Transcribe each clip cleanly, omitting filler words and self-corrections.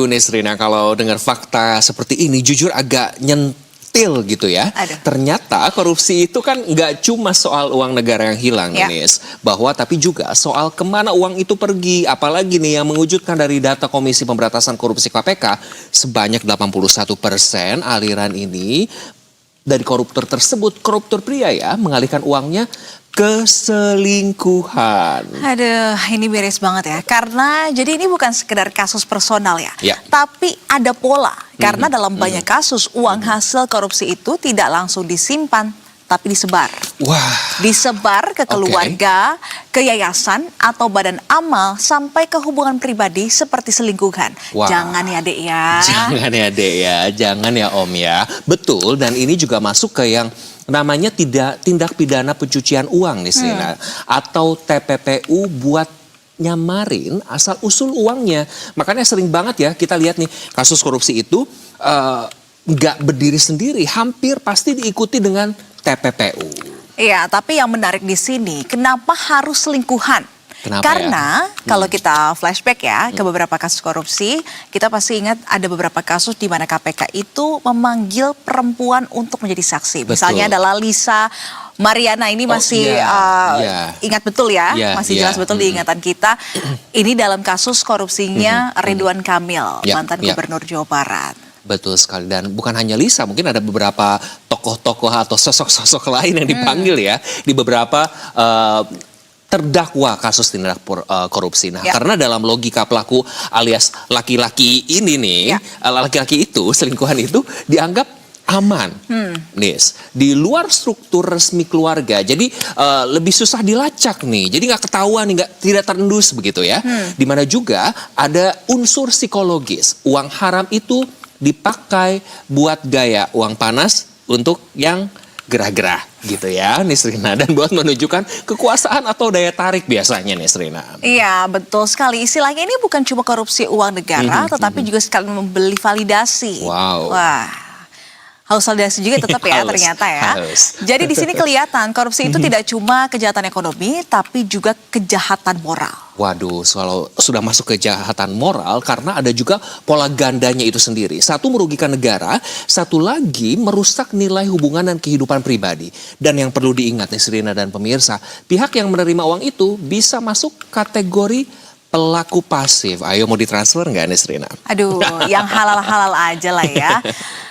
Nesrina, kalau dengar fakta seperti ini jujur agak nyentil gitu ya. Aduh. Ternyata korupsi itu kan nggak cuma soal uang negara yang hilang, Ya. Nis. Bahwa tapi juga soal kemana uang itu pergi. Apalagi nih yang mengejutkan dari data Komisi Pemberantasan Korupsi KPK, sebanyak 81% aliran ini dari koruptor tersebut, koruptor pria ya, mengalihkan uangnya ke selingkuhan. Aduh, ini beres banget ya. Karena jadi ini bukan sekedar kasus personal ya. Ya. Tapi ada pola. Karena dalam banyak kasus uang hasil korupsi itu tidak langsung disimpan, tapi disebar. Wah. Disebar ke keluarga, ke yayasan atau badan amal sampai ke hubungan pribadi seperti selingkuhan. Wah. Jangan ya Dek ya. Jangan ya Dek ya, jangan ya Om ya. Betul, dan ini juga masuk ke yang namanya tindak pidana pencucian uang nih Sina. Atau TPPU buat nyamarin asal usul uangnya. Makanya sering banget ya kita lihat nih kasus korupsi itu nggak berdiri sendiri, hampir pasti diikuti dengan TPPU. Iya, tapi yang menarik di sini, kenapa harus selingkuhan? Kenapa Karena kalau kita flashback ya ke beberapa kasus korupsi, kita pasti ingat ada beberapa kasus di mana KPK itu memanggil perempuan untuk menjadi saksi. Betul. Misalnya adalah Lisa Mariana ini masih ingat betul ya, masih jelas betul di ingatan kita. Ini dalam kasus korupsinya Ridwan Kamil, mantan Gubernur Jawa Barat. Betul sekali, dan bukan hanya Lisa, mungkin ada beberapa tokoh-tokoh atau sosok-sosok lain yang dipanggil ya di beberapa terdakwa kasus tindak korupsi. Nah, karena dalam logika pelaku alias laki-laki ini nih, laki-laki itu, selingkuhan itu dianggap aman, Nis, di luar struktur resmi keluarga. Jadi lebih susah dilacak nih. Jadi nggak ketahuan, tidak terendus begitu ya. Dimana juga ada unsur psikologis. Uang haram itu dipakai buat gaya, uang panas untuk yang gerah-gerah gitu ya Nesrina, dan buat menunjukkan kekuasaan atau daya tarik biasanya Nesrina. Iya betul sekali, istilahnya ini bukan cuma korupsi uang negara tetapi juga sekali membeli validasi. Wow. Wah, harus validasi juga tetap ya ternyata ya. Jadi di sini kelihatan korupsi itu tidak cuma kejahatan ekonomi tapi juga kejahatan moral. Waduh, kalau sudah masuk kejahatan moral karena ada juga pola gandanya itu sendiri. Satu merugikan negara, satu lagi merusak nilai hubungan dan kehidupan pribadi. Dan yang perlu diingat Nesrina dan pemirsa, pihak yang menerima uang itu bisa masuk kategori pelaku pasif. Ayo mau ditransfer nggak Nesrina? Aduh, yang halal-halal aja lah ya.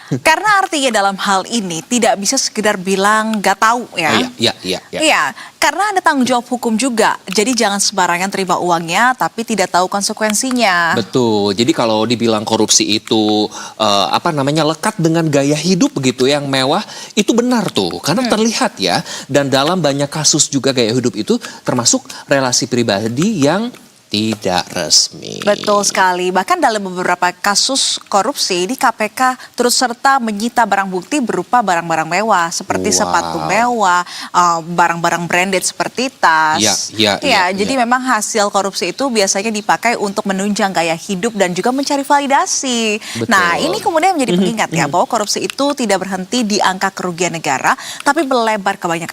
Karena artinya dalam hal ini tidak bisa sekedar bilang gak tahu ya. Iya, karena ada tanggung jawab hukum juga. Jadi jangan sembarangan terima uangnya tapi tidak tahu konsekuensinya. Betul. Jadi kalau dibilang korupsi itu lekat dengan gaya hidup begitu yang mewah, itu benar tuh. Karena terlihat ya, dan dalam banyak kasus juga gaya hidup itu termasuk relasi pribadi yang tidak resmi. Betul sekali. Bahkan dalam beberapa kasus korupsi di KPK terus serta menyita barang bukti berupa barang-barang mewah seperti sepatu mewah, barang-barang branded seperti tas. Jadi memang hasil korupsi itu biasanya dipakai untuk menunjang gaya hidup dan juga mencari validasi. Betul. Nah, ini kemudian menjadi pengingat ya bahwa korupsi itu tidak berhenti di angka kerugian negara, tapi melebar ke banyak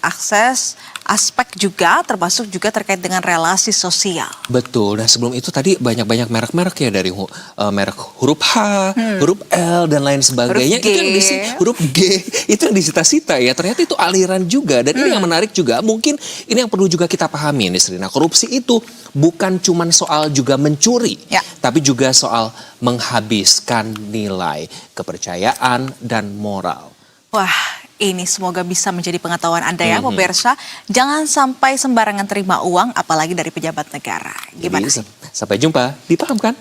aspek juga, termasuk juga terkait dengan relasi sosial. Betul. Nah sebelum itu tadi banyak-banyak merek-merek ya, dari merek huruf H, huruf L dan lain sebagainya. Huruf G itu yang disita-sita ya. Ternyata itu aliran juga. Dan ini yang menarik juga, mungkin ini yang perlu juga kita pahami Nesrina. Korupsi itu bukan cuma soal juga mencuri, tapi juga soal menghabiskan nilai, kepercayaan dan moral. Wah, ini semoga bisa menjadi pengetahuan Anda ya pemirsa. Jangan sampai sembarangan terima uang apalagi dari pejabat negara. Gimana? Jadi, sampai jumpa, dipahamkan?